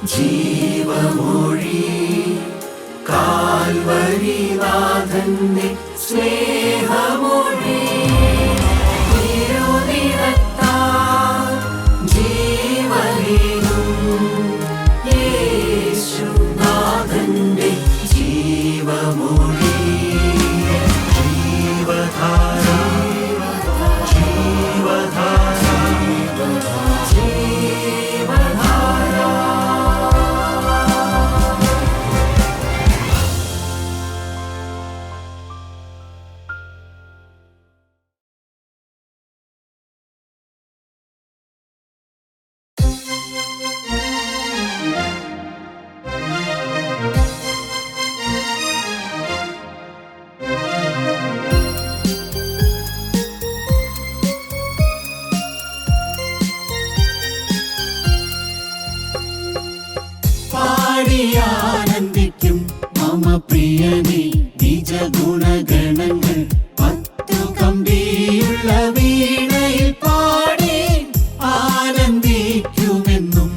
ജീവമൊഴി കാൽവരിനാഥന്റെ സ്നേഹമൊഴി തിരുനിറത്താൽ ജീവനേകും യേശുനാഥന്റെ ജീവമൊഴി ജീവധാര ജീവധാര ജീവധാര. പാടിയാനന്ദിക്കും മമ പ്രിയനേ നിജ ഗുണഗണങ്ങൾ പത്തു കമ്പിയുള്ള വീണയിൽ പാടി ആനന്ദിക്കുമെന്നും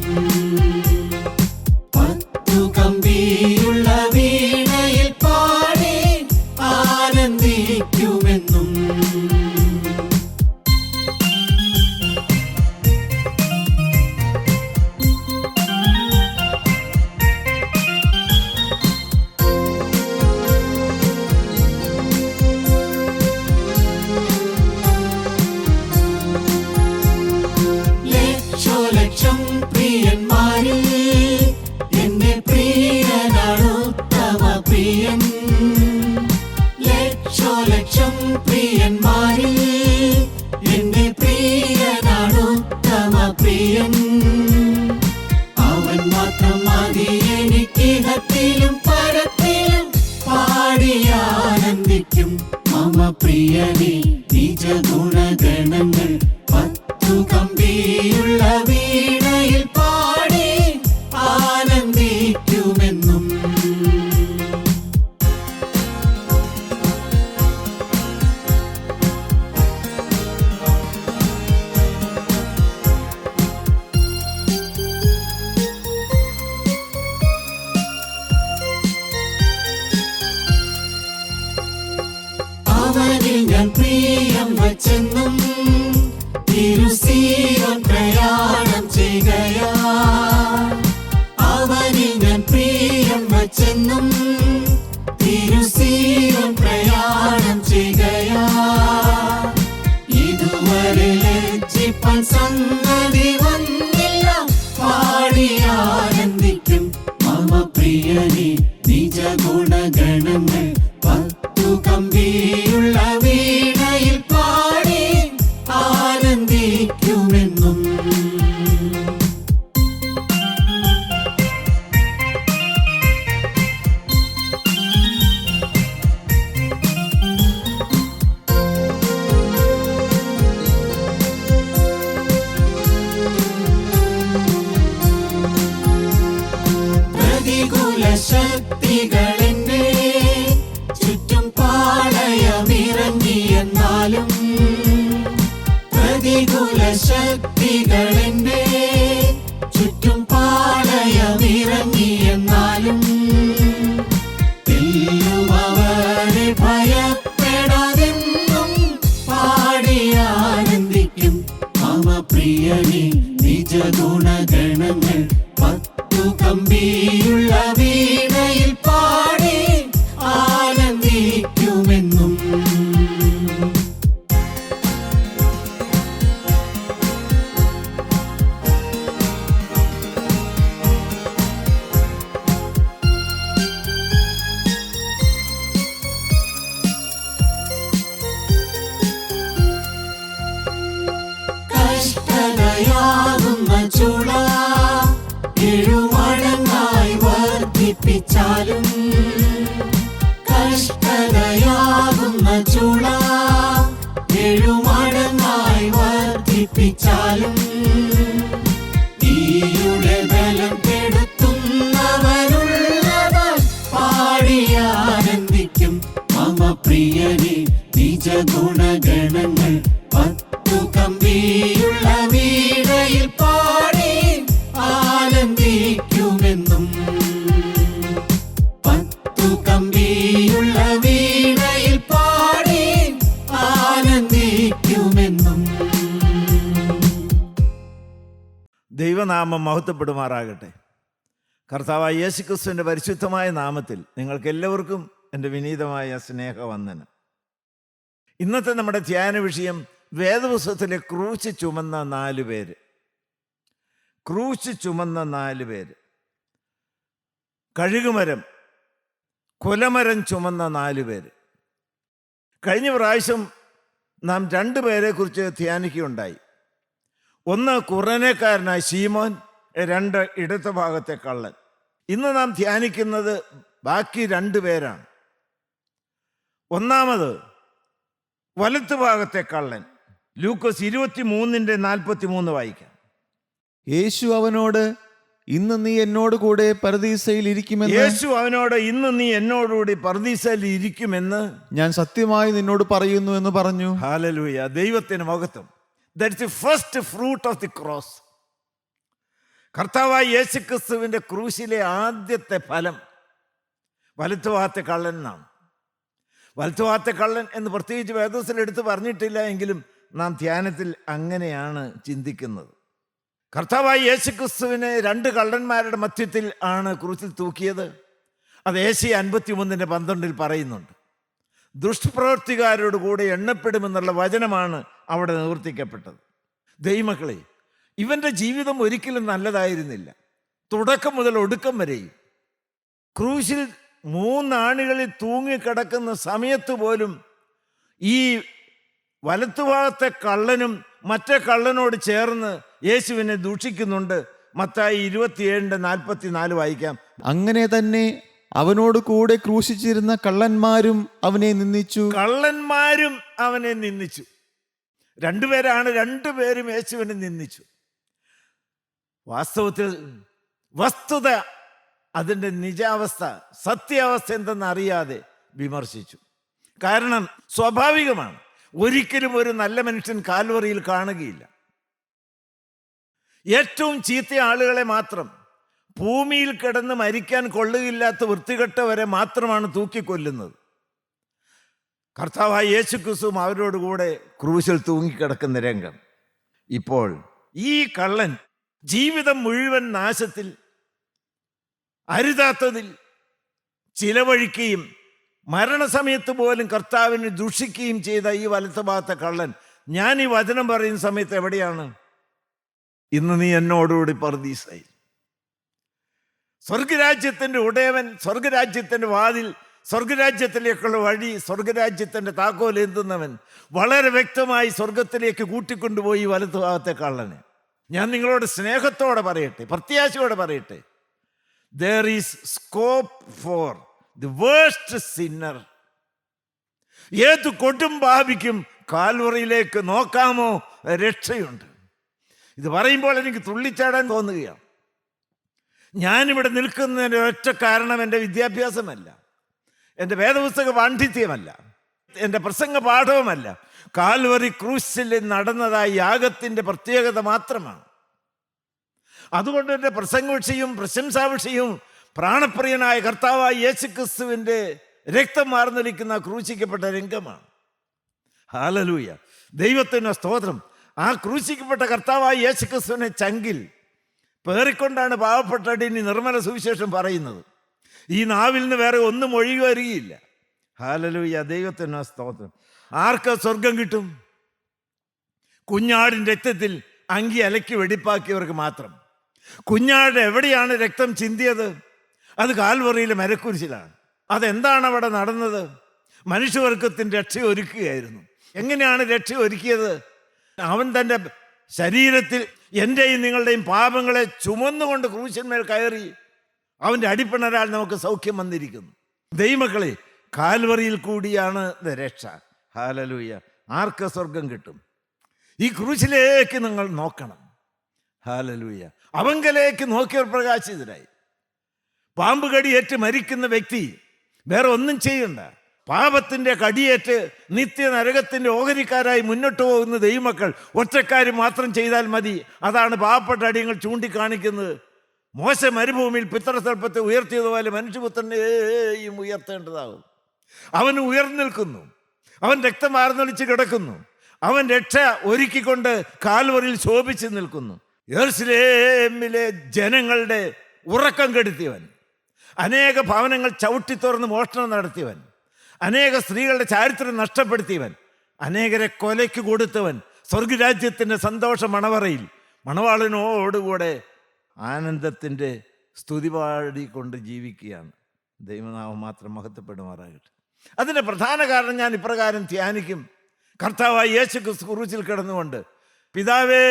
പത്തു കമ്പിയുള്ള വീണയിൽ പാടി ആനന്ദിക്കുമെന്നും ലക്ഷം പ്രിയന്മാരിൽ എന്റെ പ്രിയനാണുത്തമ പ്രിയൻ ലക്ഷം പ്രിയന്മാരിൽ എന്റെ പ്രിയനാണുത്തമ പ്രിയൻ അവൻ മാത്രം മതി എനിക്കിഹത്തിലും പരത്തിലും പാടിയാനന്ദിക്കും മമ പ്രിയനേ നിജ ഗുണഗണങ്ങൾ പത്തു കമ്പിയുള്ള വീണയിൽ പാടി ആനന്ദിക്കുമെന്നും അവനിൽ ഞാൻ പ്രിയം വച്ചെന്നും തിരുസീവൻ പ്രയാണം ചെയ്യുകയാ അവനിൽ ഞാൻ പ്രിയം വച്ചെന്നും തിരുസീവൻ പ്രയാണം ചെയ്യുകയാ ഇതുവരെ ലജ്ജിപ്പാൻ സന്നദ്ധി വന്നില്ല പാടിയാനന്ദിക്കും മമ പ്രിയനേ നിജ ഗുണഗണങ്ങൾ പത്തു കമ്പിയുള്ള വീണയിൽ പാടി ആനന്ദിക്കുമെന്നും പ്രതികൂല ശക്തികളെന്നെ ചുറ്റും പാളയമിറങ്ങിയെന്നാലും പ്രതികൂല ശക്തികളെന്നെ ചുറ്റും പാളയമിറങ്ങിയെന്നാലും അവരെ ഭയപ്പെടാതെന്നും പാടിയാനന്ദിക്കും മമ പ്രിയനേ നിജ ഗുണഗണങ്ങൾ പത്തു കമ്പിയുള്ള വീണയിൽ പാടി ആനന്ദിക്കുമെന്നും കഷ്ടതയാകുന്ന ചുള ഏഴുമടങ്ങായി വർദ്ധിപ്പിച്ചാലും കഷ്ടതയാകുന്ന ചുള ഏഴുമടങ്ങായി വർദ്ധിപ്പിച്ചാലും തീയുടെ ബലം കെടുത്തുന്നവരുള്ളതാൽ പാടിയാനന്ദിക്കും മമ പ്രിയനേ നിജ ഗുണഗണങ്ങൾ പത്തു കമ്പിയുള്ള വീണയിൽ പാടി ആനന്ദിക്കും നാമം മഹത്വപ്പെടുമാറാകട്ടെ. കർത്താവായ യേശുക്രിസ്തുവിൻ്റെ പരിശുദ്ധമായ നാമത്തിൽ നിങ്ങൾക്ക് എല്ലാവർക്കും എൻ്റെ വിനീതമായ സ്നേഹവന്ദനം. ഇന്നത്തെ നമ്മുടെ ധ്യാന വിഷയം വേദപുസ്തകത്തിലെ ക്രൂശ് ചുമന്ന 4 പേര്. ക്രൂശ് ചുമന്ന 4 പേര്. കഴുകുമരം, കുലമരം ചുമന്ന 4 പേര്. കഴിഞ്ഞ പ്രാവശ്യം നാം 2 പേരെക്കുറിച്ച് ധ്യാനിക്കുകയുണ്ടായി. ഒന്ന് കുറനേക്കാരനായ ശീമോൻ, 2 ഇടത്ത ഭാഗത്തെ കള്ളൻ. ഇന്ന് നാം ധ്യാനിക്കുന്നത് ബാക്കി 2 പേരാണ്. ഒന്നാമത് വലത്ത് ഭാഗത്തെ കള്ളൻ. ലൂക്കോസ് 23:43 വായിക്കാം. യേശു അവനോട്, ഇന്ന് നീ എന്നോട് കൂടെ പരദീസയിൽ ഇരിക്കുമെന്ന് ഞാൻ സത്യമായി നിന്നോട് പറയുന്നു എന്ന് പറഞ്ഞു. ഹല്ലേലൂയ, ദൈവത്തിന് മഹത്വം. That's the first fruit of the cross. കർത്താവായ യേശുക്രിസ്തുവിന്റെ ക്രൂശിലെ ആദ്യത്തെ ഫലം വലത്തുഭാഗത്തെ കള്ളൻ എന്നാണ്. വലത്തുഭാഗത്തെ കള്ളൻ എന്ന് പ്രത്യേകിച്ച് വേദോസിൽ എടുത്ത് പറഞ്ഞിട്ടില്ല എങ്കിലും നാം ധ്യാനത്തിൽ അങ്ങനെയാണ് ചിന്തിക്കുന്നത്. കർത്താവായ യേശുക്രിസ്തുവിനെ 2 കള്ളന്മാരുടെ മധ്യത്തിൽ ആണ് ക്രൂശിൽ തൂക്കിയത്. അത് ഏശയ്യ 53:12 പറയുന്നുണ്ട്. ദുഷ്പ്രവൃത്തിക്കാരോട് കൂടെ എണ്ണപ്പെടുമെന്നുള്ള വചനമാണ് അവിടെ നിവർത്തിക്കപ്പെട്ടത്. ദൈവമക്കളെ, ഇവൻ്റെ ജീവിതം ഒരിക്കലും നല്ലതായിരുന്നില്ല. തുടക്കം മുതൽ ഒടുക്കം വരെയും ക്രൂശിൽ 3 ആണികളിൽ തൂങ്ങിക്കിടക്കുന്ന സമയത്ത് പോലും ഈ വലത്തുഭാഗത്തെ കള്ളനും മറ്റേ കള്ളനോട് ചേർന്ന് യേശുവിനെ ദൂഷിക്കുന്നുണ്ട്. മത്തായി 27:44 വായിക്കാം. അങ്ങനെ തന്നെ അവനോട് കൂടെ ക്രൂശിച്ചിരുന്ന കള്ളന്മാരും അവനെ നിന്ദിച്ചു. കള്ളന്മാരും അവനെ നിന്ദിച്ചു. 2 പേരാണ്, 2 പേരും യേശുവിനെ നിന്ദിച്ചു. വാസ്തവത്തിൽ വസ്തുത, അതിൻ്റെ നിജാവസ്ഥ, സത്യാവസ്ഥ എന്തെന്ന് അറിയാതെ വിമർശിച്ചു. കാരണം സ്വാഭാവികമാണ്, ഒരിക്കലും ഒരു നല്ല മനുഷ്യൻ കാൽവറിയിൽ കാണുകയില്ല. ഏറ്റവും ചീത്ത ആളുകളെ മാത്രം, ഭൂമിയിൽ കിടന്ന് മരിക്കാൻ കൊള്ളുകയില്ലാത്ത വൃത്തികെട്ടവരെ മാത്രമാണ് തൂക്കിക്കൊല്ലുന്നത്. കർത്താവായ യേശുക്രിസ്തുവും അവരോട് കൂടെ ക്രൂശിൽ തൂങ്ങിക്കിടക്കുന്ന രംഗം. ഇപ്പോൾ ഈ കള്ളൻ ജീവിതം മുഴുവൻ നാശത്തിൽ, അരുതാത്തതിൽ ചിലവഴിക്കുകയും മരണസമയത്ത് പോലും കർത്താവിനെ ദുഷിക്കുകയും ചെയ്ത ഈ വലത്ത് ഭാഗത്തെ കള്ളൻ, ഞാൻ ഈ വചനം പറയുന്ന സമയത്ത് എവിടെയാണ്? ഇന്ന് നീ എന്നോടുകൂടി പർദീസായി. സ്വർഗരാജ്യത്തിൻ്റെ ഉടയവൻ, സ്വർഗരാജ്യത്തിൻ്റെ വാതിൽ, സ്വർഗരാജ്യത്തിലേക്കുള്ള വഴി, സ്വർഗരാജ്യത്തിൻ്റെ താക്കോൽ എന്തുന്നവൻ വളരെ വ്യക്തമായി സ്വർഗത്തിലേക്ക് കൂട്ടിക്കൊണ്ടുപോയി വലത്ത് ഭാഗത്തെ കള്ളനെ. ഞാൻ നിങ്ങളോട് സ്നേഹത്തോടെ പറയട്ടെ, പ്രത്യാശയോടെ പറയട്ടെ, there is scope for the worst sinner. ഏത് കൊടും പാപിക്കും കാൽവറിയിലേക്ക് നോക്കാമോ? രക്ഷയുണ്ട്. ഇത് പറയുമ്പോൾ എനിക്ക് തുള്ളിച്ചാടാൻ തോന്നുകയാണ്. ഞാനിവിടെ നിൽക്കുന്നതിൻ്റെ ഒറ്റ കാരണം എൻ്റെ വിദ്യാഭ്യാസമല്ല, എൻ്റെ വേദപുസ്തക പാണ്ഡിത്യമല്ല, എൻ്റെ പ്രസംഗ പാഠവുമല്ല. കാൽവറി ക്രൂശിൽ നടന്നതായ യാഗത്തിൻ്റെ പ്രത്യേകത മാത്രമാണ്. അതുകൊണ്ട് എൻ്റെ പ്രസംഗ വിഷയവും പ്രശംസാ വിഷയവും പ്രാണപ്രിയനായ കർത്താവായ യേശുക്രിസ്തുവിൻ്റെ രക്തം മാർന്നൊലിക്കുന്ന ക്രൂശിക്കപ്പെട്ട രംഗമാണ്. ഹല്ലേലൂയ, ദൈവത്തിന് സ്തോത്രം. ആ ക്രൂശിക്കപ്പെട്ട കർത്താവായ യേശുക്രിസ്തുവിനെ ചങ്കിൽ പേറിക്കൊണ്ടാണ് പാവപ്പെട്ട അടിയന് നിർമ്മല സുവിശേഷം പറയുന്നത്. ഈ നാവിൽ നിന്ന് വേറെ ഒന്നും ഒഴുകി വരികയില്ല. ഹല്ലേലൂയ, ദൈവത്തിന് സ്തോത്രം. ആർക്ക് സ്വർഗം കിട്ടും? കുഞ്ഞാടിൻ്റെ രക്തത്തിൽ അങ്കി അലക്കി വെടിപ്പാക്കിയവർക്ക് മാത്രം. കുഞ്ഞാട് എവിടെയാണ് രക്തം ചിന്തിയത്? അത് കാൽവറിയിലെ മരക്കുരിശിലാണ്. അതെന്താണ് അവിടെ നടന്നത്? മനുഷ്യവർഗത്തിന് രക്ഷ ഒരുക്കുകയായിരുന്നു. എങ്ങനെയാണ് രക്ഷ ഒരുക്കിയത്? അവൻ തൻ്റെ ശരീരത്തിൽ എൻ്റെയും നിങ്ങളുടെയും പാപങ്ങളെ ചുമന്നുകൊണ്ട് ക്രൂശന്മേൽ കയറി അവൻ്റെ അടിപ്പിണരാൽ നമുക്ക് സൗഖ്യം വന്നിരിക്കുന്നു. ദൈവമക്കളെ, കാൽവറിയിൽ കൂടിയാണ് രക്ഷ. ഹല്ലേലൂയ. ആർക്ക് സ്വർഗം കിട്ടും? ഈ ക്രൂശിലേക്ക് നിങ്ങൾ നോക്കണം. ഹല്ലേലൂയ. അവങ്കലേക്ക് നോക്കിയവർ പ്രകാശിതരായി. പാമ്പ് കടിയേറ്റ് മരിക്കുന്ന വ്യക്തി വേറെ ഒന്നും ചെയ്യണ്ട. പാപത്തിൻ്റെ കടിയേറ്റ് നിത്യ നരകത്തിൻ്റെ ഓഹരിക്കാരായി മുന്നോട്ട് പോകുന്ന ദൈവമക്കൾ ഒറ്റക്കാര്യം മാത്രം ചെയ്താൽ മതി. അതാണ് പാവപ്പെട്ട അടിയങ്ങൾ ചൂണ്ടിക്കാണിക്കുന്നത്. മോശ മരുഭൂമിയിൽ പിതൃസർപ്പത്തെ ഉയർത്തിയതുപോലെ മനുഷ്യപുത്രനെയും ഉയർത്തേണ്ടതാകും. അവൻ ഉയർന്നു നിൽക്കുന്നു, അവൻ രക്തം ആർന്നൊലിച്ച് കിടക്കുന്നു, അവൻ രക്ഷ ഒരുക്കിക്കൊണ്ട് കാൽവറിയിൽ ശോഭിച്ച് നിൽക്കുന്നു. യെരൂശലേമിലെ ജനങ്ങളുടെ ഉറക്കം കെടുത്തിയവൻ, അനേക ഭവനങ്ങൾ ചവിട്ടി തുറന്ന് മോഷണം നടത്തിയവൻ, അനേക സ്ത്രീകളുടെ ചാരിത്രം നഷ്ടപ്പെടുത്തിയവൻ, അനേകരെ കൊലയ്ക്ക് കൊടുത്തവൻ സ്വർഗരാജ്യത്തിൻ്റെ സന്തോഷ മണവറയിൽ മണവാളനോടുകൂടെ ആനന്ദത്തിൻ്റെ സ്തുതി പാടിക്കൊണ്ട് ജീവിക്കുകയാണ്. ദൈവനാമം മാത്രം മഹത്വപ്പെടുമാറാകട്ടെ. അതിൻ്റെ പ്രധാന കാരണം ഞാൻ ഇപ്രകാരം ധ്യാനിക്കും. കർത്താവായ യേശു ക്രിസ്തു ക്രൂശിൽ കിടന്നുകൊണ്ട്, പിതാവേ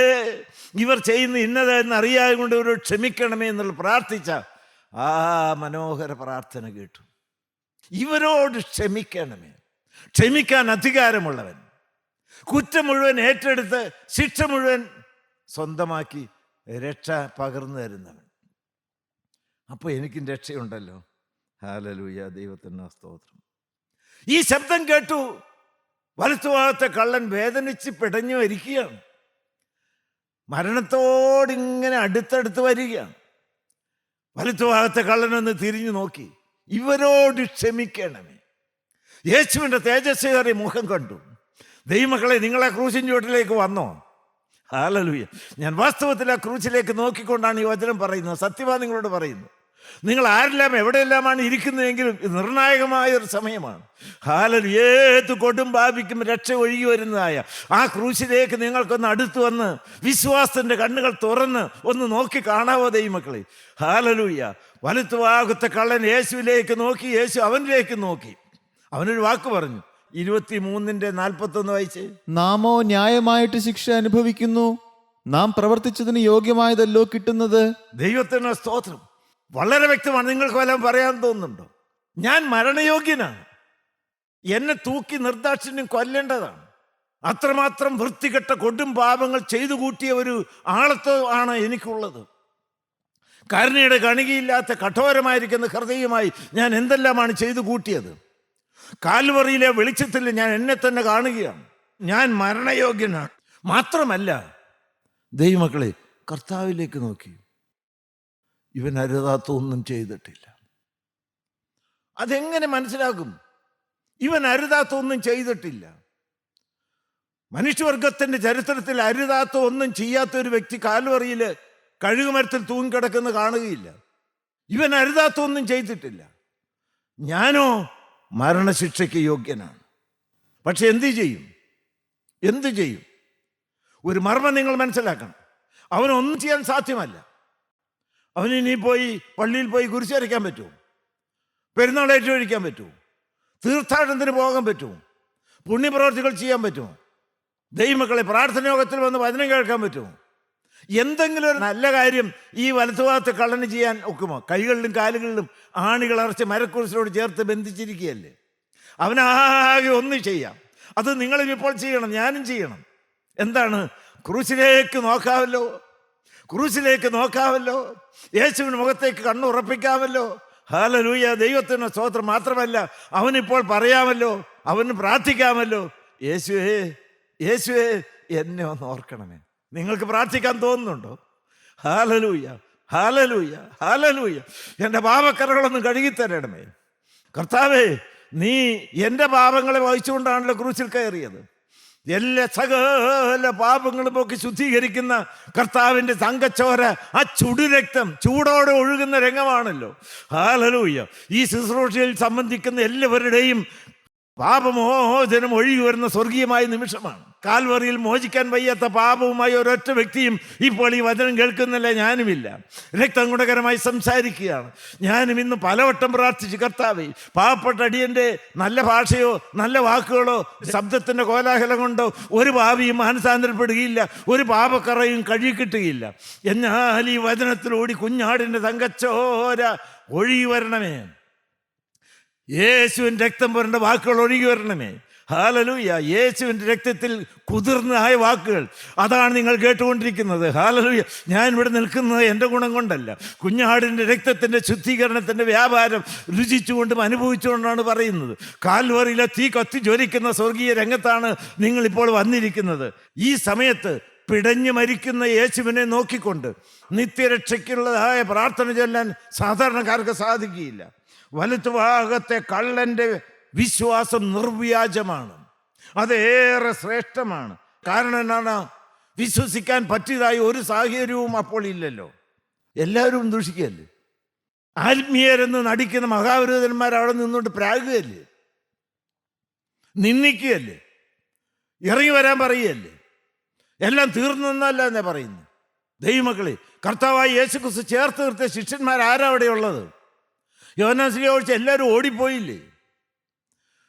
ഇവർ ചെയ്യുന്ന ഇന്നത് എന്നറിയാതെ കൊണ്ട് ഇവരോട് ക്ഷമിക്കണമേ എന്നുള്ള പ്രാർത്ഥിച്ച ആ മനോഹര പ്രാർത്ഥന കേട്ടു. ഇവരോട് ക്ഷമിക്കണമേ. ക്ഷമിക്കാൻ അധികാരമുള്ളവൻ, കുറ്റം മുഴുവൻ ഏറ്റെടുത്ത് ശിക്ഷ മുഴുവൻ സ്വന്തമാക്കി രക്ഷ പകർന്നു തരുന്നവൻ. അപ്പോൾ എനിക്കും രക്ഷയുണ്ടല്ലോ. ഹല്ലേലൂയ, ദൈവത്തിന് സ്തോത്രം. ഈ ശബ്ദം കേട്ടു വലത്തുഭാഗത്തെ കള്ളൻ വേദനിച്ച് പിടഞ്ഞു വരികയാണ്. മരണത്തോടിങ്ങനെ അടുത്തടുത്ത് വരികയാണ്. വലത്തുഭാഗത്തെ കള്ളനൊന്ന് തിരിഞ്ഞു നോക്കി, ഇവരോട് ക്ഷമിക്കണമേ. യേശുവിൻ്റെ തേജസ്വേറിയ മുഖം കണ്ടു. ദൈവമക്കളെ, നിങ്ങളെ ക്രൂശിൻ ചുവട്ടിലേക്ക് വന്നോ? ഹല്ലേലൂയ. ഞാൻ വാസ്തവത്തിൽ ആ ക്രൂശിലേക്ക് നോക്കിക്കൊണ്ടാണ് ഈ വചനം പറയുന്നത്. സത്യമാണ് നിങ്ങളോട് പറയുന്നു. നിങ്ങൾ ആരെല്ലാം എവിടെയെല്ലാമാണ് ഇരിക്കുന്നതെങ്കിലും ഇത് നിർണായകമായ ഒരു സമയമാണ്. ഹല്ലേലൂയ. ഏത് കൊടും പാപിക്കും രക്ഷ ഒഴുകി വരുന്നതായ ആ ക്രൂശിലേക്ക് നിങ്ങൾക്കൊന്ന് അടുത്ത് വന്ന് വിശ്വാസത്തിൻ്റെ കണ്ണുകൾ തുറന്ന് ഒന്ന് നോക്കി കാണാവോ ദൈവമക്കളെ? ഹല്ലേലൂയ. വലത്തുഭാഗത്തെ കള്ളൻ യേശുവിലേക്ക് നോക്കി, യേശു അവനിലേക്ക് നോക്കി. അവനൊരു വാക്ക് പറഞ്ഞു. 23:41 വായിച്ചേ. നാമോ ന്യായമായിട്ട് ശിക്ഷ അനുഭവിക്കുന്നു, നാം പ്രവർത്തിച്ചതിന് യോഗ്യമായതല്ലോ കിട്ടുന്നത്. ദൈവത്തിന് സ്തോത്രം. വളരെ വ്യക്തമാണ്. നിങ്ങൾക്ക് വല്ലതും പറയാൻ തോന്നുന്നുണ്ടോ? ഞാൻ മരണയോഗ്യനാണ്. എന്നെ തൂക്കി നിർദാക്ഷിണ്യം കൊല്ലേണ്ടതാണ്. അത്രമാത്രം വൃത്തികെട്ട കൊടും പാപങ്ങൾ ചെയ്തു കൂട്ടിയ ഒരു ആളത്വമാണ് എനിക്കുള്ളത്. കരുണയുടെ കണികയില്ലാത്ത കഠോരമായിരിക്കുന്ന ഹൃദയമായി ഞാൻ എന്തെല്ലാമാണ് ചെയ്തു കൂട്ടിയത്. കാൽവറിയിലെ വെളിച്ചത്തിൽ ഞാൻ എന്നെ തന്നെ കാണുകയാണ്. ഞാൻ മരണയോഗ്യനാണ്. മാത്രമല്ല ദൈവമക്കളെ, കർത്താവിലേക്ക് നോക്കി, ഇവൻ അരുതാത്ത ഒന്നും ചെയ്തിട്ടില്ല. അതെങ്ങനെ മനസ്സിലാകും? ഇവൻ അരുതാത്ത ഒന്നും ചെയ്തിട്ടില്ല. മനുഷ്യവർഗത്തിൻ്റെ ചരിത്രത്തിൽ അരുതാത്ത ഒന്നും ചെയ്യാത്ത ഒരു വ്യക്തി കാൽവറിയിൽ കഴുകുമരത്തിൽ തൂങ്ങിക്കിടക്കുന്ന കാണുകയില്ല. ഇവൻ അരുതാത്ത ഒന്നും ചെയ്തിട്ടില്ല. ഞാനോ മരണശിക്ഷയ്ക്ക് യോഗ്യനാണ്. പക്ഷെ എന്തു ചെയ്യും? ഒരു മർമ്മം നിങ്ങൾ മനസ്സിലാക്കണം. അവനൊന്നും ചെയ്യാൻ സാധ്യമല്ല. അവനിനി പോയി പള്ളിയിൽ പോയി കുരിശ് വരയ്ക്കാൻ പറ്റുമോ? പെരുന്നാളേറ്റ് കഴിക്കാൻ പറ്റുമോ? തീർത്ഥാടനത്തിന് പോകാൻ പറ്റുമോ? പുണ്യപ്രവർത്തികൾ ചെയ്യാൻ പറ്റുമോ? ദൈവമക്കളെ, പ്രാർത്ഥന യോഗത്തിൽ വന്ന് വചനം കേൾക്കാൻ പറ്റുമോ? എന്തെങ്കിലും ഒരു നല്ല കാര്യം ഈ വലത്തുഭാഗത്ത് കള്ളന് ചെയ്യാൻ ഒക്കുമോ? കൈകളിലും കാലുകളിലും ആണികൾ അറച്ച് മരക്കുരിശിനോട് ചേർത്ത് ബന്ധിച്ചിരിക്കുകയല്ലേ. അവനാകെ ഒന്ന് ചെയ്യാം. അത് നിങ്ങളും ഇപ്പോൾ ചെയ്യണം, ഞാനും ചെയ്യണം. എന്താണ്? ക്രൂശിലേക്ക് നോക്കാമല്ലോ. യേശുവിൻ്റെ മുഖത്തേക്ക് കണ്ണുറപ്പിക്കാമല്ലോ. ഹല്ലേലൂയ, ദൈവത്തിന് സ്തോത്രം. മാത്രമല്ല അവനിപ്പോൾ പറയാമല്ലോ, അവന് പ്രാർത്ഥിക്കാമല്ലോ, യേശുവേ എന്നെ ഒന്ന് ഓർക്കണമേ. നിങ്ങൾക്ക് പ്രാർത്ഥിക്കാൻ തോന്നുന്നുണ്ടോ? ഹല്ലേലൂയ. എൻ്റെ പാപക്കറകളൊന്നും കഴുകിത്തരണമേ. കർത്താവേ, നീ എൻ്റെ പാപങ്ങളെ വഹിച്ചുകൊണ്ടാണല്ലോ ക്രൂശിൽ കയറിയത്. എല്ലാ സകല പാപങ്ങളും ഒക്കെ ശുദ്ധീകരിക്കുന്ന കർത്താവിൻ്റെ തങ്കച്ചോര, ആ ചുടുരക്തം ചൂടോടെ ഒഴുകുന്ന രംഗമാണല്ലോ. ഹല്ലേലൂയ. ഈ ശുശ്രൂഷയിൽ സംബന്ധിക്കുന്ന എല്ലാവരുടെയും പാപമോചനം ഒഴുകി വരുന്ന സ്വർഗീയമായ നിമിഷമാണ്. കാൽവറിയിൽ മോചിക്കാൻ വയ്യാത്ത പാപവുമായി ഒരൊറ്റ വ്യക്തിയും ഇപ്പോൾ ഈ വചനം കേൾക്കുന്നില്ല. ഞാനുമില്ല. രക്തം ഗുണകരമായി സംസാരിക്കുകയാണ്. ഞാനും ഇന്ന് പലവട്ടം പ്രാർത്ഥിച്ചു, കർത്താവേ, പാവപ്പെട്ട അടിയൻ്റെ നല്ല ഭാഷയോ നല്ല വാക്കുകളോ ശബ്ദത്തിൻ്റെ കോലാഹലം കൊണ്ടോ ഒരു പാപിയും മാനസാന്തരപ്പെടുകയില്ല, ഒരു പാപക്കറയും കഴുകിക്കിട്ടുകയില്ല. എന്നാൽ ഈ വചനത്തിലൂടി കുഞ്ഞാടിൻ്റെ തങ്കച്ചോര ഒഴുകി വരണമേ. യേശുവിൻ്റെ രക്തം പുരണ്ട വാക്കുകൾ ഒഴുകി വരണമേ. ഹല്ലേലൂയ. യേശുവിൻ്റെ രക്തത്തിൽ കുതിർന്നതായ വാക്കുകൾ, അതാണ് നിങ്ങൾ കേട്ടുകൊണ്ടിരിക്കുന്നത്. ഹല്ലേലൂയ. ഞാൻ ഇവിടെ നിൽക്കുന്നത് എൻ്റെ ഗുണം കൊണ്ടല്ല, കുഞ്ഞാടിൻ്റെ രക്തത്തിൻ്റെ ശുദ്ധീകരണത്തിൻ്റെ വ്യാപാരം രുചിച്ചുകൊണ്ടും അനുഭവിച്ചുകൊണ്ടാണ് പറയുന്നത്. കാൽവറിയിലെ തീ കത്തി ജ്വലിക്കുന്ന സ്വർഗീയ രംഗത്താണ് നിങ്ങളിപ്പോൾ വന്നിരിക്കുന്നത്. ഈ സമയത്ത് പിടഞ്ഞു മരിക്കുന്ന യേശുവിനെ നോക്കിക്കൊണ്ട് നിത്യരക്ഷയ്ക്കുള്ളതായ പ്രാർത്ഥന ചൊല്ലാൻ സാധാരണക്കാർക്ക് സാധിക്കുകയില്ല. വലത്തുഭാഗത്തെ കള്ളൻ്റെ വിശ്വാസം നിർവ്യാജമാണ്. അതേറെ ശ്രേഷ്ഠമാണ്. കാരണം എന്താണ്? വിശ്വസിക്കാൻ പറ്റിയതായ ഒരു സാഹചര്യവും അപ്പോൾ ഇല്ലല്ലോ. എല്ലാവരും ദൂഷിക്കുകയല്ലേ. ആത്മീയരെന്ന് നടിക്കുന്ന മഹാപുരോഹിതന്മാർ അവിടെ നിന്നുകൊണ്ട് പ്രാകുകയല്ലേ, നിന്ദിക്കുകയല്ലേ, ഇറങ്ങി വരാൻ പറയുകയല്ലേ. എല്ലാം തീർന്നെന്നല്ല എന്നാ പറയുന്നു. ദൈവമക്കളെ, കർത്താവായി യേശുക്രിസ്തു ചേർത്ത് നിർത്തിയ ശിഷ്യന്മാരാരാ അവിടെ ഉള്ളത്? യോഹന്നാൻ ഒഴിച്ച് എല്ലാവരും ഓടിപ്പോയില്ലേ?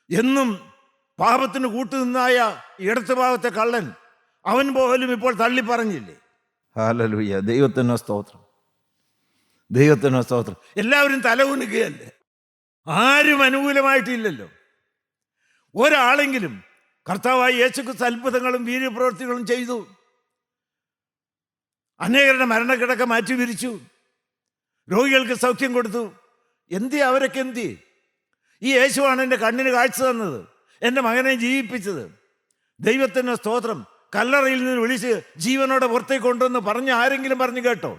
എന്നും പാപത്തിന് കൂട്ടുനിന്നായ ഇടത്ത് ഭാഗത്തെ കള്ളൻ, അവൻ പോലും ഇപ്പോൾ തള്ളി പറഞ്ഞില്ലേ. ഹല്ലേലൂയ, ദൈവത്തിന് സ്തോത്രം, ദൈവത്തിന് സ്തോത്രം. എല്ലാവരും തലകുനിക്കുകയല്ലേ, ആരും അനുകൂലമായിട്ടില്ലല്ലോ. ഒരാളെങ്കിലും കർത്താവായി യേശുക്രിസ്തു അത്ഭുതങ്ങളും വീര്യപ്രവൃത്തികളും ചെയ്തു, അനേകരുടെ മരണക്കിടക്ക മാറ്റി വിരിച്ചു, രോഗികൾക്ക് സൗഖ്യം കൊടുത്തു. അവരൊക്കെ എന്തി? ഈ യേശുവാണ് എൻ്റെ കണ്ണിന് കാഴ്ച തന്നത്, എൻ്റെ മകനെ ജീവിപ്പിച്ചത്. ദൈവത്തിന് സ്തോത്രം. കല്ലറയിൽ നിന്ന് വിളിച്ച് ജീവനോടെ പുറത്തേക്ക് കൊണ്ടുവന്ന് പറഞ്ഞ് ആരെങ്കിലും പറഞ്ഞു കേട്ടോ?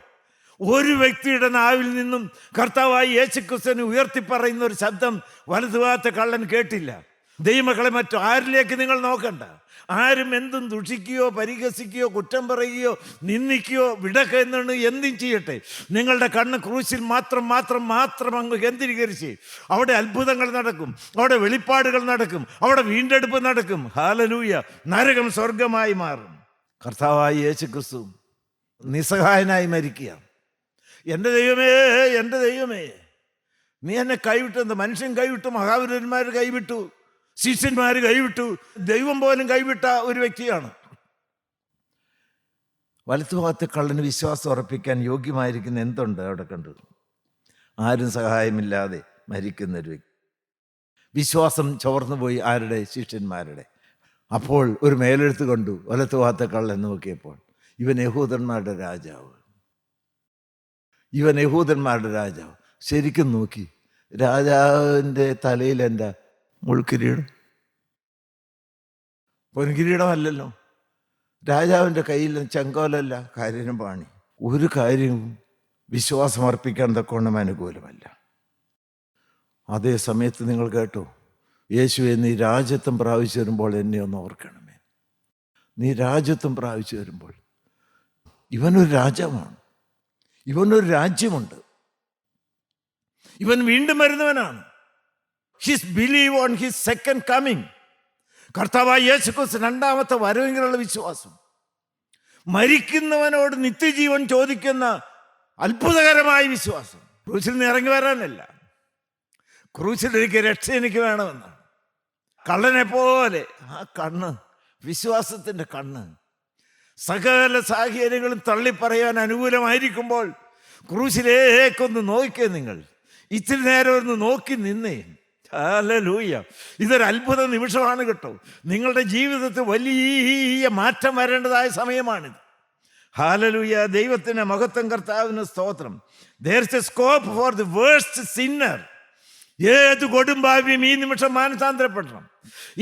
ഒരു വ്യക്തിയുടെ നാവിൽ നിന്നും കർത്താവായി യേശുക്രിസ്തുവിനെ ഉയർത്തിപ്പറയുന്ന ഒരു ശബ്ദം വലതുഭാഗത്തെ കള്ളൻ കേട്ടില്ല. ദൈവമക്കളെ, മറ്റു ആരിലേക്ക് നിങ്ങൾ നോക്കണ്ട. ആരും എന്തും ദുഷിക്കുകയോ പരിഹസിക്കുകയോ കുറ്റം പറയുകയോ നിന്ദിക്കുകയോ വിടക്കുക എന്നാണ് എന്തും ചെയ്യട്ടെ. നിങ്ങളുടെ കണ്ണ് ക്രൂശിൽ മാത്രം മാത്രം മാത്രം അങ്ങ് കേന്ദ്രീകരിച്ച് അവിടെ അത്ഭുതങ്ങൾ നടക്കും, അവിടെ വെളിപ്പാടുകൾ നടക്കും, അവിടെ വീണ്ടെടുപ്പ് നടക്കും. ഹല്ലേലൂയ. നരകം സ്വർഗമായി മാറും. കർത്താവായ യേശുക്രിസ്തു നിസ്സഹായനായി മരിക്കുക. എൻ്റെ ദൈവമേ, എൻ്റെ ദൈവമേ, നീ എന്നെ കൈവിട്ടെന്ന്. മനുഷ്യൻ കൈവിട്ടു, മഹാപുരുഷന്മാർ കൈവിട്ടു, ശിഷ്യന്മാർ കൈവിട്ടു, ദൈവം പോലും കൈവിട്ട ഒരു വ്യക്തിയാണ്. വലത്തുഭാഗത്തെ കള്ളന് വിശ്വാസം ഉറപ്പിക്കാൻ യോഗ്യമായിരിക്കുന്ന എന്തുണ്ട് അവിടെ കണ്ടു? ആരും സഹായമില്ലാതെ മരിക്കുന്ന ഒരു വ്യക്തി. വിശ്വാസം ചോർന്നു പോയി ആരുടെ? ശിഷ്യന്മാരുടെ. അപ്പോൾ ഒരു മേലെഴുത്ത് കണ്ടു, വലത്തുഭാഗത്തെ കള്ളൻ നോക്കിയപ്പോൾ, ഇവൻ യഹൂദന്മാരുടെ രാജാവ്, ഇവൻ യഹൂദന്മാരുടെ രാജാവ്. ശരിക്കും നോക്കി, രാജാവിൻ്റെ തലയിൽ എൻ്റെ മുൾക്കിരീടം, പൊൻകിരീടമല്ലല്ലോ. രാജാവിൻ്റെ കയ്യിൽ ചെങ്കോലല്ല, കാര്യനും പാണി. ഒരു കാര്യവും വിശ്വാസം അർപ്പിക്കാൻ തക്കോണം അനുകൂലമല്ല. അതേ സമയത്ത് നിങ്ങൾ കേട്ടോ, യേശുവെ, നീ രാജ്യത്വം പ്രാപിച്ചു വരുമ്പോൾ എന്നെ ഒന്ന് ഓർക്കണമേ. നീ രാജ്യത്വം പ്രാപിച്ചു വരുമ്പോൾ, ഇവനൊരു രാജാവാണ്, ഇവനൊരു രാജ്യമുണ്ട്, ഇവൻ വീണ്ടും വരുന്നവനാണ്. His believe on his second coming. കർത്താവായ യേശുക്രിസ്തു രണ്ടാമത്തെ വരവെങ്കിലുള്ള വിശ്വാസം, മരിക്കുന്നവനോട് നിത്യജീവൻ ചോദിക്കുന്ന അത്ഭുതകരമായ വിശ്വാസം. ക്രൂശിൽ നിന്ന് ഇറങ്ങി വരാനല്ല, ക്രൂശിലേക്ക് രക്ഷ എനിക്ക് വേണമെന്നാണ്. കള്ളനെ പോലെ ആ കണ്ണ്, വിശ്വാസത്തിൻ്റെ കണ്ണ്, സകല സാഹചര്യങ്ങളും തള്ളിപ്പറയാൻ അനുകൂലമായിരിക്കുമ്പോൾ ക്രൂശിലേക്കൊന്ന് നോക്കിയേ. നിങ്ങൾ ഇത്തിരി നേരം ഒന്ന് നോക്കി നിന്നേ. ഹല്ലേലൂയ. ഇതൊരു അത്ഭുത നിമിഷമാണ് കേട്ടോ. നിങ്ങളുടെ ജീവിതത്തിൽ വലിയ മാറ്റം വരേണ്ടതായ സമയമാണിത്. ഹല്ലേലൂയ. ദൈവത്തിന് മഹത്വം, കർത്താവിന് സ്തോത്രം. There is a scope for the worst sinner. ഏത് കൊടുമ്പാവിയും ഈ നിമിഷം മാനസാന്തരപ്പെടണം.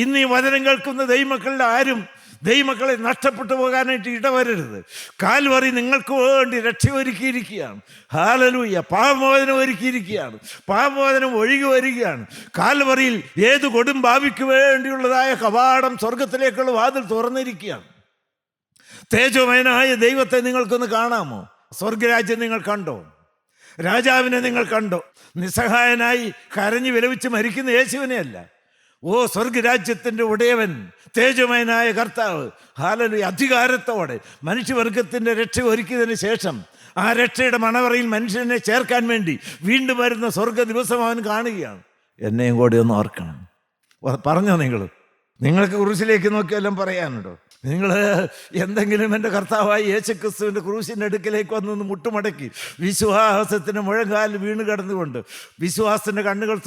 ഇന്ന് ഈ വചനം കേൾക്കുന്ന ദൈവമക്കളുടെ ആരും ദൈവമക്കളെ നഷ്ടപ്പെട്ടു പോകാനായിട്ട് ഇടവരരുത്. കാൽവറി നിങ്ങൾക്ക് വേണ്ടി രക്ഷ ഒരുക്കിയിരിക്കുകയാണ്. ഹല്ലേലൂയ. പാപമോചനം ഒരുക്കിയിരിക്കുകയാണ്. പാപമോചനം ഒഴുകി വരികയാണ്. കാൽവറിയിൽ ഏത് കൊടുമ്പാവിക്ക് വേണ്ടിയുള്ളതായ കവാടം, സ്വർഗത്തിലേക്കുള്ള വാതിൽ തുറന്നിരിക്കുകയാണ്. തേജോമയനായ ദൈവത്തെ നിങ്ങൾക്കൊന്ന് കാണാമോ? സ്വർഗരാജ്യം നിങ്ങൾ കണ്ടോ? രാജാവിനെ നിങ്ങൾ കണ്ടോ? നിസ്സഹായനായി കരഞ്ഞു വിലപിച്ച് മരിക്കുന്ന യേശുവിനെ അല്ല. ഓ, സ്വർഗരാജ്യത്തിൻ്റെ ഉടയവൻ, തേജോമയനായ കർത്താവ്, ഹല്ലേലൂയ, അധികാരത്തോടെ മനുഷ്യവർഗത്തിൻ്റെ രക്ഷ ഒരുക്കിയതിന് ശേഷം ആ രക്ഷയുടെ മണവറയിൽ മനുഷ്യനെ ചേർക്കാൻ വേണ്ടി വീണ്ടും വരുന്ന സ്വർഗ ദിവസം അവൻ കാണുകയാണ്. എന്നെയും കൂടി ഒന്ന് ഓർക്കണം. പറഞ്ഞോ നിങ്ങൾക്ക് ക്രൂശിലേക്ക് നോക്കിയെല്ലാം പറയാനുണ്ടോ? നിങ്ങൾ എന്തെങ്കിലും എൻ്റെ കർത്താവായി യേശുക്രിസ്തുവിൻ്റെ ക്രൂശിൻ്റെ അടുക്കിലേക്ക് വന്നൊന്ന് മുട്ടുമടക്കി വിശ്വാസത്തിൻ്റെ മുഴങ്കാലിൽ വീണ് കിടന്നുകൊണ്ട്, വിശ്വാസത്തിൻ്റെ കണ്ണുകൾ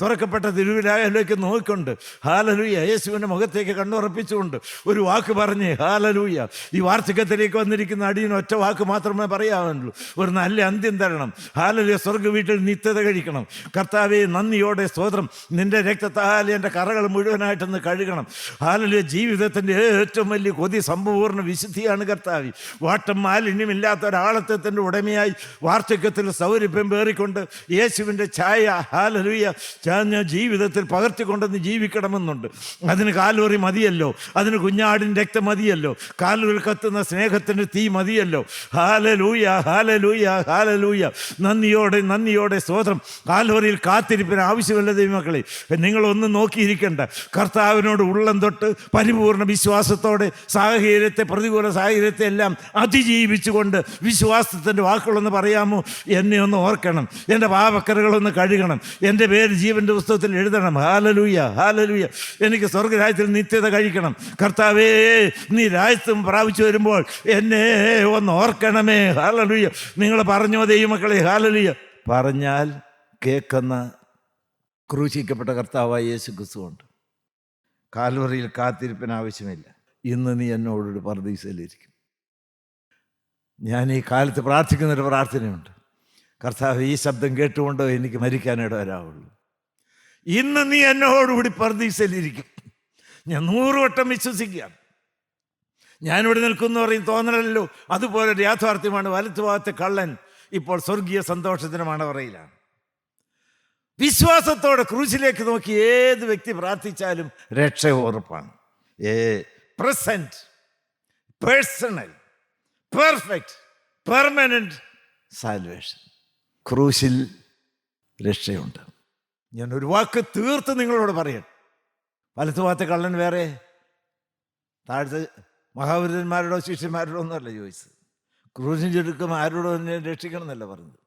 തുറക്കപ്പെട്ട തിരുവിലായയിലേക്ക് നോക്കിക്കൊണ്ട്, ഹല്ലേലൂയ, യേശുവിൻ്റെ മുഖത്തേക്ക് കണ്ണുറപ്പിച്ചുകൊണ്ട് ഒരു വാക്ക് പറഞ്ഞ്, ഹല്ലേലൂയ, ഈ വാർദ്ധക്യത്തിലേക്ക് വന്നിരിക്കുന്ന അടിയന് ഒറ്റ വാക്ക് മാത്രമേ പറയാവുള്ളൂ. ഒരു നല്ല അന്ത്യം തരണം. ഹല്ലേലൂയ. സ്വർഗ്ഗ വീട്ടിൽ നിത്യത കഴിക്കണം. കർത്താവേ, നന്ദിയോടെ സ്തോത്രം. നിൻ്റെ രക്തത്താൽ എൻ്റെ കറകൾ മുഴുവനായിട്ടൊന്ന് കഴുകണം. ഹല്ലേലൂയ. ജീവിതത്തിൻ്റെ ഏറ്റവും വലിയ കൊതി സമ്പൂർണ്ണ വിശുദ്ധിയാണ് കർത്താവി. വാട്ടം മാലിന്യമില്ലാത്ത ഒരാളത്വത്തിൻ്റെ ഉടമയായി വാർദ്ധക്യത്തിൽ സൗരഭ്യം പേറിക്കൊണ്ട് യേശുവിൻ്റെ ഛായ ഹല്ലേലൂയ ഞാൻ ജീവിതത്തിൽ പകർത്തിക്കൊണ്ടെന്ന് ജീവിക്കണമെന്നുണ്ട്. അതിന് കാൽവറി മതിയല്ലോ, അതിന് കുഞ്ഞാടിൻ്റെ രക്തം മതിയല്ലോ, കാൽവറി കത്തുന്ന സ്നേഹത്തിൻ്റെ തീ മതിയല്ലോ. Hallelujah, hallelujah, hallelujah. നന്ദിയോടെ സ്തോത്രം. കാൽവറിയിൽ കാത്തിരിപ്പിന് ആവശ്യമില്ല ദൈവമക്കളെ. നിങ്ങളൊന്നും നോക്കിയിരിക്കണ്ട. കർത്താവിനോട് ഉള്ളം തൊട്ട് പരിപൂർണ വിശ്വാസത്തോടെ പ്രതികൂല സാഹചര്യത്തെ എല്ലാം അതിജീവിച്ചുകൊണ്ട് വിശ്വാസത്തിൻ്റെ വാക്കുകളൊന്ന് പറയാമോ? എന്നെ ഒന്ന് ഓർക്കണം, എൻ്റെ പാപക്കരകളൊന്ന് കഴുകണം, എൻ്റെ പേര് ജീവൻ്റെ പുസ്തകത്തിൽ എഴുതണം. Hallelujah, hallelujah. എനിക്ക് സ്വർഗരാജ്യത്തിൽ നിത്യത കഴിക്കണം. കർത്താവേ, നീ രാജ്യത്വം പ്രാപിച്ചു വരുമ്പോൾ എന്നെ ഒന്ന് ഓർക്കണമേ. ഹല്ലേലൂയ. നിങ്ങൾ പറഞ്ഞോ ദൈവമക്കളെ? ഹല്ലേലൂയ. പറഞ്ഞാൽ കേൾക്കുന്ന ക്രൂശിക്കപ്പെട്ട കർത്താവായ യേശു ക്രിസ്തുവുണ്ട്. കാൽവറിയിൽ കാത്തിരിപ്പിന് ആവശ്യമില്ല. ഇന്ന് നീ എന്നോടൊരു പർദീസയിലിരിക്കും. ഞാൻ ഈ കാലത്ത് പ്രാർത്ഥിക്കുന്നൊരു പ്രാർത്ഥനയുണ്ട്. കർത്താവ്, ഈ ശബ്ദം കേട്ടുകൊണ്ടോ എനിക്ക് മരിക്കാനിട വരാവുള്ളൂ. ഇന്ന് നീ എന്നോടുകൂടി പർദീസയിലിരിക്കും. ഞാൻ 100 വട്ടം വിശ്വസിക്കുകയാണ്. ഞാനിവിടെ നിൽക്കുന്നു പറയും തോന്നലല്ലോ, അതുപോലെ ഒരു യാഥാർത്ഥ്യമാണ്. വലത്തുഭാഗത്തെ കള്ളൻ ഇപ്പോൾ സ്വർഗീയ സന്തോഷത്തിന് മണവറയിലാണ്. വിശ്വാസത്തോടെ ക്രൂശിലേക്ക് നോക്കി ഏത് വ്യക്തി പ്രാർത്ഥിച്ചാലും രക്ഷ ഉറപ്പാണ്. Present, personal, perfect, permanent salvation. ക്രൂശിൽ രക്ഷയുണ്ട്. ഞാൻ ഒരു വാക്ക് തീർത്ത് നിങ്ങളോട് പറയട്ടെ. വലത്തുഭാഗത്തെ കള്ളൻ വേറെ, താഴത്തെ മഹാപുരുഷന്മാരോടോ ശിഷ്യന്മാരോടോ ഒന്നുമല്ല ചോദിച്ചത്. ക്രൂശിന് ചുരുക്കം ആരോടോ എന്നെ രക്ഷിക്കണം എന്നല്ല പറഞ്ഞത്.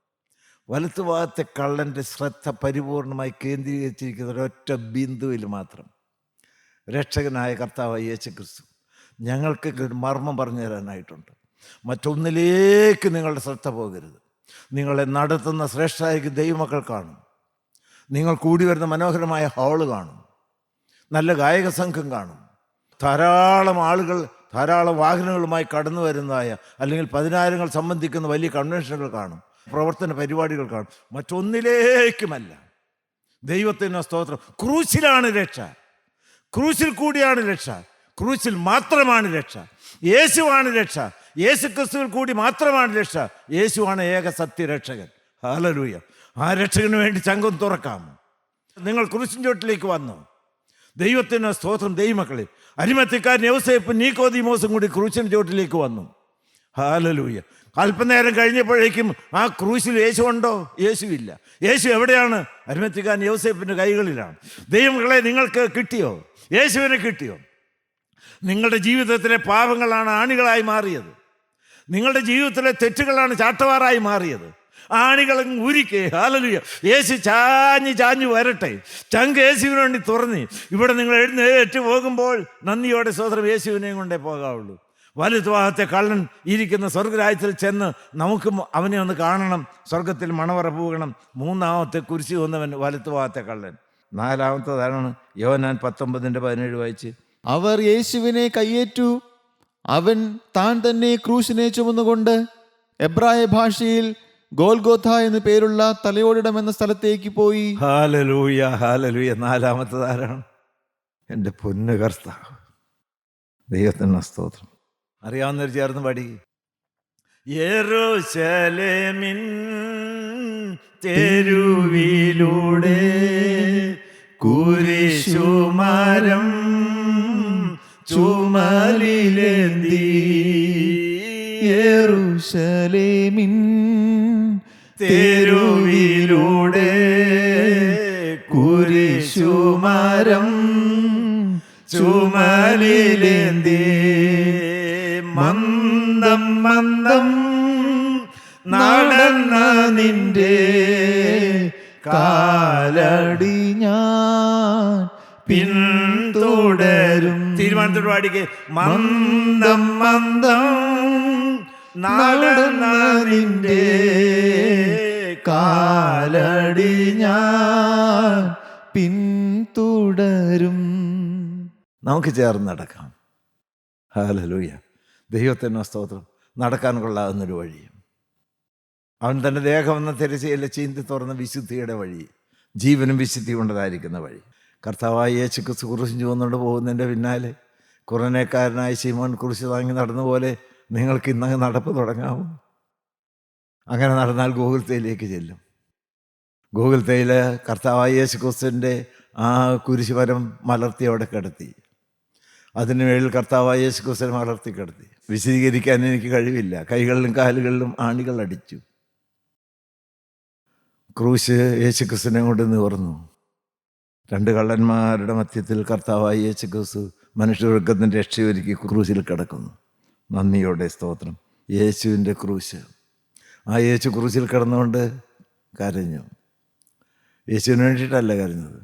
വലത്തുഭാഗത്തെ കള്ളൻ്റെ ശ്രദ്ധ പരിപൂർണമായി കേന്ദ്രീകരിച്ചിരിക്കുന്ന ഒരൊറ്റ ബിന്ദുവിൽ മാത്രം. രക്ഷകനായ കർത്താവായ യേശു ക്രിസ്തു ഞങ്ങൾക്ക് ഒരു മർമ്മം പറഞ്ഞു തരാനായിട്ടുണ്ട്. മറ്റൊന്നിലേക്ക് നിങ്ങളുടെ ശ്രദ്ധ പോകരുത്. നിങ്ങളെ നടത്തുന്ന ശ്രേഷ്ഠായ ദൈവമക്കൾ കാണും. നിങ്ങൾ കൂടി വരുന്ന മനോഹരമായ ഹാള് കാണും. നല്ല ഗായക സംഘം കാണും. ധാരാളം ആളുകൾ ധാരാളം വാഹനങ്ങളുമായി കടന്നു വരുന്നതായ അല്ലെങ്കിൽ 10,000 സംബന്ധിക്കുന്ന വലിയ കൺവെൻഷനുകൾ കാണും, പ്രവർത്തന പരിപാടികൾ കാണും. മറ്റൊന്നിലേക്കുമല്ല. ദൈവത്തിന് സ്തോത്രം. ക്രൂശിലാണ് രക്ഷ. ക്രൂശിൽ കൂടിയാണ് രക്ഷ. ക്രൂശിൽ മാത്രമാണ് രക്ഷ. യേശുവാണ് രക്ഷ. യേശു ക്രിസ്തുവിൽ കൂടി മാത്രമാണ് രക്ഷ. യേശുവാണ് ഏക സത്യരക്ഷകൻ. ഹല്ലേലൂയ. ആ രക്ഷകന് വേണ്ടി ചങ്കം തുറക്കാം. നിങ്ങൾ ക്രൂശിൻ ചോട്ടിലേക്ക് വന്നു. ദൈവത്തിന് സ്തോത്രം. ദൈവമക്കളെ, അരിമത്യക്കാരൻ യൗസേപ്പും നീക്കോദീമോസും കൂടി ക്രൂശിൻ ചോട്ടിലേക്ക് വന്നു. ഹല്ലേലൂയ. അല്പനേരം കഴിഞ്ഞപ്പോഴേക്കും ആ ക്രൂശിൽ യേശു ഉണ്ടോ? യേശുവില്ല. യേശു എവിടെയാണ്? അരിമത്യക്കാരൻ യൗസേപ്പിൻ്റെ കൈകളിലാണ്. ദൈവമക്കളെ, നിങ്ങൾക്ക് കിട്ടിയോ? യേശുവിനെ കിട്ടിയോ? നിങ്ങളുടെ ജീവിതത്തിലെ പാപങ്ങളാണ് ആണികളായി മാറിയത്. നിങ്ങളുടെ ജീവിതത്തിലെ തെറ്റുകളാണ് ചാട്ടവാറായി മാറിയത്. ആണികളും ഉരിക്കേ. ഹല്ലേലൂയ. യേശു ചാഞ്ഞു വരട്ടെ. ചങ്ക് യേശുവിന് വേണ്ടി തുറന്ന് ഇവിടെ നിങ്ങൾ എഴുന്നേറ്റ് പോകുമ്പോൾ നന്ദിയോടെ സ്തോത്രം യേശുവിനെയും കൊണ്ടേ പോകാവുള്ളൂ. വലതുഭാഗത്തെ കള്ളൻ ഇരിക്കുന്ന സ്വർഗരാജ്യത്തിൽ ചെന്ന് നമുക്കും അവനെ ഒന്ന് കാണണം. സ്വർഗത്തിൽ മണവറ പോകണം. 3-ാമത്തെ കുരിശി വന്നവൻ വലതുഭാഗത്തെ കള്ളൻ. 4-ാമത്തേതാണ് യോഹന്നാൻ 19:17 വായിച്ച്. അവർ യേശുവിനെ കയ്യേറ്റു. അവൻ താൻ തന്നെ ക്രൂശിനെ ചുമന്നുകൊണ്ട് എബ്രായ ഭാഷയിൽ ഗോൽഗോഥ എന്ന് പേരുള്ള തലയോടിടം എന്ന സ്ഥലത്തേക്ക് പോയി. Hallelujah, hallelujah. 4-ാമത്തേതാരാണ്? എൻ്റെ പൊന്നു കർത്താവ്. ദൈവത്തിന് സ്തോത്രം. അറിയാവുന്നവർ ചേർന്ന് പാടി. യെരൂശലേമിൻ തെരുവിലൂടെ കുരിശുമരം ചുമലിലേന്തി, യെരൂശലേമിൻ തെരുവിലൂടെ കുരിശുമരം ചുമലിലേന്തി, മന്ദം മന്ദം നടന്ന നിന്റെ കാലടി ഞാൻ പിന്തുടരും. തീരുമാനത്തോട് പാടിക്കേ. മന്ദം മന്ദം നടന്ന നിന്റെ കാലടി ഞാൻ പിന്തുടരും. നമുക്ക് ചേർന്ന് നടക്കാം. ഹല്ലേലൂയ. ദൈവത്തിന് സ്തോത്രം. നടക്കാൻ കൊള്ളാവുന്നൊരു വഴി. അവൻ തൻ്റെ ദേഹം എന്ന തിരശ്ശീല ചീന്തി തുറന്ന വിശുദ്ധിയുടെ വഴി, ജീവനും വിശുദ്ധി കൊണ്ടതായിരിക്കുന്ന വഴി. കർത്താവായ യേശു ക്രിസ്തു കുരിശും ചുവന്നുകൊണ്ട് പോകുന്നതിൻ്റെ പിന്നാലെ കുറനേക്കാരനായ ശിമോൻ കുരിശ് താങ്ങി നടന്ന പോലെ നിങ്ങൾക്ക് ഇന്നങ്ങ് നടപ്പ് തുടങ്ങാമോ? അങ്ങനെ നടന്നാൽ ഗോകുൽത്തയിലേക്ക് ചെല്ലും. ഗോകുൽത്തയിൽ കർത്താവായ യേശു ക്രിസ്തുവിൻ്റെ ആ കുരിശുമരം മലർത്തി അവിടെ കിടത്തി. അതിന് മേളിൽ കർത്താവായ യേശു ക്രിസ്തുവിനെ മലർത്തി കിടത്തി. വിശദീകരിക്കാൻ എനിക്ക് കഴിവില്ല. കൈകളിലും കാലുകളിലും ആണികൾ അടിച്ചു. ക്രൂശ് യേശു ക്രിസ്തുവിനെ കൊണ്ട് നിവർന്നു. രണ്ട് കള്ളന്മാരുടെ മധ്യത്തിൽ കർത്താവായ യേശു ക്രിസ്തു മനുഷ്യവർഗത്തിൻ്റെ രക്ഷയൊരുക്കി ക്രൂശിൽ കിടക്കുന്നു. നന്ദിയോടെ സ്തോത്രം. യേശുവിൻ്റെ ക്രൂശ്. ആ യേശു ക്രൂശിൽ കിടന്നുകൊണ്ട് കരഞ്ഞു. യേശുവിന് വേണ്ടിയിട്ടല്ല കരഞ്ഞത്.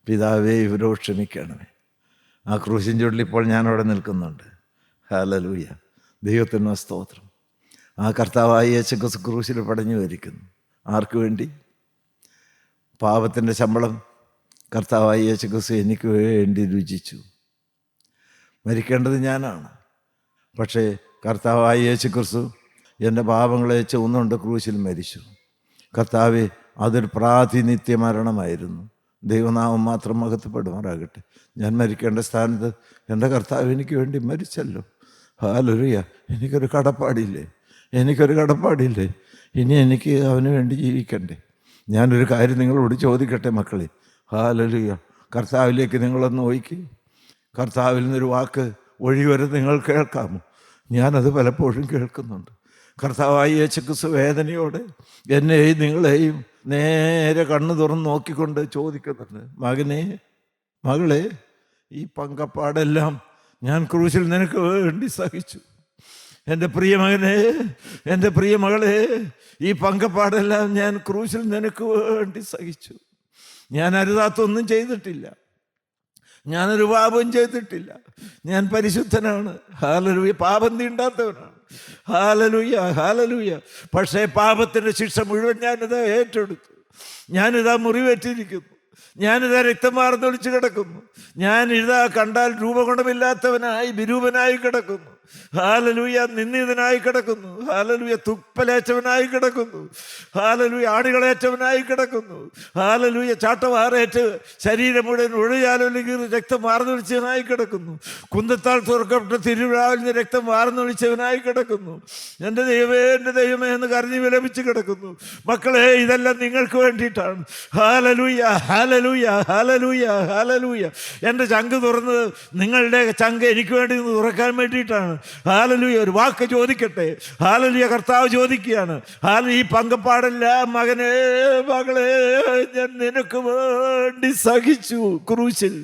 പിതാവേ, ഇവരോട് ക്ഷമിക്കണമേ. ആ ക്രൂശിൻ ചുവട്ടിൽ ഇപ്പോൾ ഞാനവിടെ നിൽക്കുന്നുണ്ട്. ഹല്ലേലൂയ, ദൈവത്തിന് സ്തോത്രം. ആ കർത്താവായ യേശു ക്രിസ്തു ക്രൂശിൽ പടഞ്ഞു വരിക്കുന്നു. ആർക്ക് വേണ്ടി? പാപത്തിൻ്റെ ശമ്പളം കർത്താവായ യേശു ക്രിസ്തു എനിക്ക് വേണ്ടി രുചിച്ചു. മരിക്കേണ്ടത് ഞാനാണ്. പക്ഷേ കർത്താവായ യേശു ക്രിസ്തു എൻ്റെ പാപങ്ങളെ ചുവന്നുകൊണ്ട് ക്രൂശിൽ മരിച്ചു. കർത്താവെ, അതൊരു പ്രാതിനിത്യ മരണമായിരുന്നു. ദൈവനാമം മാത്രം മഹത്വപ്പെടുമാറാകട്ടെ. ഞാൻ മരിക്കേണ്ട സ്ഥാനത്ത് എൻ്റെ കർത്താവ് എനിക്ക് വേണ്ടി മരിച്ചല്ലോ. ഹല്ലേലൂയ. എനിക്കൊരു കടപ്പാടില്ലേ? ഇനി എനിക്ക് അവന് വേണ്ടി ജീവിക്കണ്ടേ? ഞാനൊരു കാര്യം നിങ്ങളോട് ചോദിക്കട്ടെ മക്കളെ. ഹല്ലേലൂയ. കർത്താവിലേക്ക് നിങ്ങളൊന്ന് നോക്കി. കർത്താവിൽ നിന്നൊരു വാക്ക് ഒഴിവരെ നിങ്ങൾ കേൾക്കാമോ? ഞാനത് പലപ്പോഴും കേൾക്കുന്നുണ്ട്. കർത്താവായ യേശു ക്രിസ്തു വേദനയോടെ എന്നെയും നിങ്ങളെയും നേരെ കണ്ണു തുറന്ന് നോക്കിക്കൊണ്ട് ചോദിക്കുന്നുണ്ട്, മകനെ, മകളെ, ഈ പങ്കപ്പാടെല്ലാം ഞാൻ ക്രൂശിൽ നിനക്ക് വേണ്ടി സഹിച്ചു. എൻ്റെ പ്രിയ മകനെ, എൻ്റെ പ്രിയ മകളെ, ഈ പങ്കപ്പാടെല്ലാം ഞാൻ ക്രൂശിൽ നിനക്ക് വേണ്ടി സഹിച്ചു. ഞാൻ അരുതാത്തൊന്നും ചെയ്തിട്ടില്ല. ഞാനൊരു പാപം ചെയ്തിട്ടില്ല. ഞാൻ പരിശുദ്ധനാണ്. ഹല്ലേലൂയ. പാപം തീണ്ടാത്തവനാണ്. ഹല്ലേലൂയ. പക്ഷേ പാപത്തിൻ്റെ ശിക്ഷ മുഴുവൻ ഞാനിതാ ഏറ്റെടുത്തു. ഞാനിതാ മുറിവേറ്റിരിക്കുന്നു. ഞാനിതാ രക്തം വാർന്നൊലിച്ച് കിടക്കുന്നു. ഞാനിതാ കണ്ടാൽ രൂപഗുണമില്ലാത്തവനായി വിരൂപനായി കിടക്കുന്നു. ഹല്ലേലൂയ. നിന്ദിതനായി കിടക്കുന്നു. ഹല്ലേലൂയ. തുപ്പലേറ്റവനായി കിടക്കുന്നു. ഹല്ലേലൂയ. ആണികളേറ്റവനായി കിടക്കുന്നു. ഹല്ലേലൂയ. ചാട്ടവാറേറ്റ് ശരീരം മുഴുവൻ ഒഴിയാലൊലിക്ക് രക്തം വാർന്നൊലിച്ചവനായി കിടക്കുന്നു. കുന്തത്താൽ തുറക്കപ്പെട്ട തിരുവിഴാവിൽ നിന്ന് രക്തം വാർന്നൊലിച്ചവനായി കിടക്കുന്നു. എൻ്റെ ദൈവമേ എന്ന് കരഞ്ഞു വിലപിച്ച് കിടക്കുന്നു. മക്കളെ, ഇതെല്ലാം നിങ്ങൾക്ക് വേണ്ടിയിട്ടാണ്. ഹല്ലേലൂയ. എൻ്റെ ചങ്ക് തുറന്നത് നിങ്ങളുടെ ചങ്ക് എനിക്ക് വേണ്ടി തുറക്കാൻ വേണ്ടിയിട്ടാണ്. ഹല്ലേലൂയ. ഒരു വാക്ക് ചോദിക്കട്ടെ. ഹല്ലേലൂയ. കർത്താവ് ചോദിക്കുകയാണ്, ഈ പങ്കപ്പാടല്ല മകനെ, മകളെ, ഞാൻ നിനക്ക് വേണ്ടി സഹിച്ചു ക്രൂശിൽ.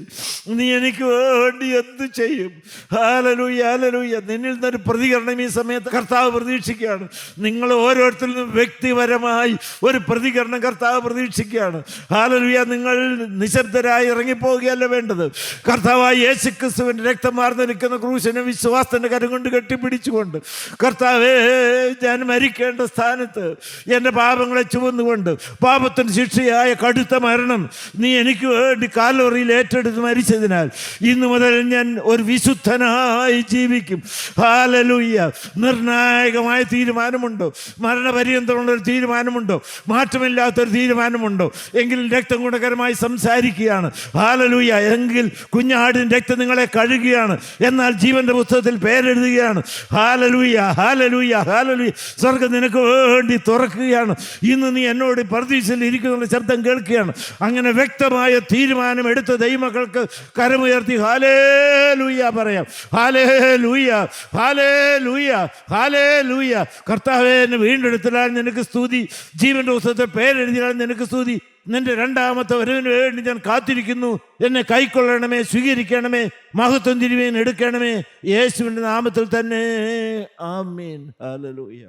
നീ എനിക്ക് വേണ്ടി എന്ത് ചെയ്യും? ഹല്ലേലൂയ. നിന്നിൽ നിന്നൊരു പ്രതികരണം ഈ സമയത്ത് കർത്താവ് പ്രതീക്ഷിക്കുകയാണ്. നിങ്ങൾ ഓരോരുത്തരിൽ നിന്നും വ്യക്തിപരമായി ഒരു പ്രതികരണം കർത്താവ് പ്രതീക്ഷിക്കുകയാണ്. ഹല്ലേലൂയ. നിങ്ങൾ നിശബ്ദരായി ഇറങ്ങിപ്പോവുകയല്ല വേണ്ടത്. കർത്താവായ യേശു ക്രിസ്തുവിൻ്റെ രക്തം വാർന്നു നിൽക്കുന്ന ക്രൂശിനെ വിശ്വാസത്തിൻ്റെ കരം കൊണ്ട് കെട്ടിപ്പിടിച്ചുകൊണ്ട്, കർത്താവേ, ഞാൻ മരിക്കേണ്ട സ്ഥാനത്ത് എൻ്റെ പാപങ്ങളെ ചുവന്നുകൊണ്ട് പാപത്തിന് ശിക്ഷയായ കടുത്ത മരണം നീ എനിക്ക് വേണ്ടി കാൽവറിയിൽ ഏറ്റെടുത്ത് മരിച്ചതിനാൽ ഇന്നു മുതൽ ഞാൻ ഒരു വിശുദ്ധനായി ജീവിക്കും. ഹല്ലേലൂയ. നിർണായകമായ തീരുമാനമുണ്ടോ? മരണപര്യന്തമുള്ളൊരു തീരുമാനമുണ്ടോ? മാറ്റമില്ലാത്തൊരു തീരുമാനമുണ്ടോ? എങ്കിൽ രക്തം ഗുണകരമായി സംസാരിക്കുകയാണ്. ഹല്ലേലൂയ. എങ്കിൽ കുഞ്ഞാടിൻ രക്തം നിങ്ങളെ കഴുകുകയാണ്. എന്നാൽ ജീവന്റെ പുസ്തകത്തിൽ പേരെഴുതുകയാണ്. ഹല്ലേലൂയ. സ്വർഗ്ഗം നിനക്ക് വേണ്ടി തുറക്കുകയാണ്. ഇന്ന് നീ എന്നോട് പർദീസയിൽ ഇരിക്കുന്ന ശബ്ദം കേൾക്കുകയാണ്. അങ്ങനെ വ്യക്തമായ തീരുമാനം എടുത്ത ദൈവമക്കൾക്ക് കരമുയർത്തി ഹല്ലേലൂയ പറയാം. ഹല്ലേലൂയ. കർത്താവേ, എന്നെ വീണ്ടെടുത്തതിനാൽ നിനക്ക് സ്തുതി. ജീവന്റെ പുസ്തകത്തിൽ പേരെഴുതിയാൽ നിനക്ക് സ്തുതി. നിന്റെ രണ്ടാമത്തെ വരവിന് വേണ്ടി ഞാൻ കാത്തിരിക്കുന്നു. എന്നെ കൈക്കൊള്ളണമേ, സ്വീകരിക്കണമേ, മഹത്വം തിരുമേൻ എടുക്കണമേ. യേശുവിൻ്റെ നാമത്തിൽ തന്നെ. ആമേൻ. ഹല്ലേലൂയ.